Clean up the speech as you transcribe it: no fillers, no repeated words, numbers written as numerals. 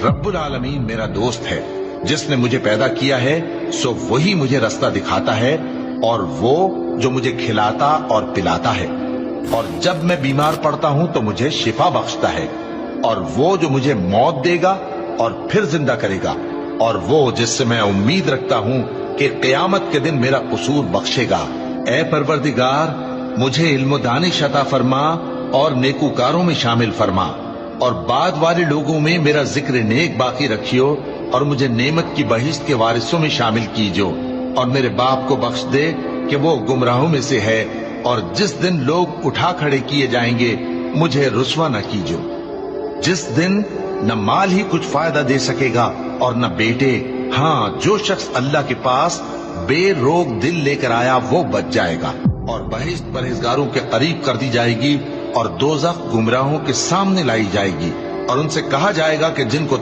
रब्बुल आलमीन मेरा दोस्त है, जिसने मुझे पैदा किया है सो वही मुझे रास्ता दिखाता है, और वो जो मुझे खिलाता और पिलाता है, और जब मैं बीमार पड़ता हूं तो मुझे शिफा बख्शता है, और वो जो मुझे मौत देगा और फिर जिंदा करेगा, और वो जिससे मैं उम्मीद रखता हूं कि क़यामत के दिन मेरा कसूर बख्शेगा। ए परवरदिगार, मुझे इल्म दानिश अता फरमा और नेकूकारों में शामिल फरमा, और बाद वाले लोगों में मेरा जिक्र नेक बाकी रखियो, और मुझे नेमत की बहिश्त के वारिसों में शामिल कीजो, और मेरे बाप को बख्श दे कि वो गुमराहों में से है, और जिस दिन लोग उठा खड़े किए जाएंगे मुझे रुसवा न कीजो, जिस दिन न माल ही कुछ फायदा दे सकेगा और न बेटे। हाँ, जो शख्स अल्लाह के पास बेरोग दिल लेकर आया वो बच जाएगा, और बहिश्त परहेजगारों के करीब कर दी जाएगी, और दोज़ख गुमराहों के सामने लाई जाएगी, और उनसे कहा जाएगा कि जिनको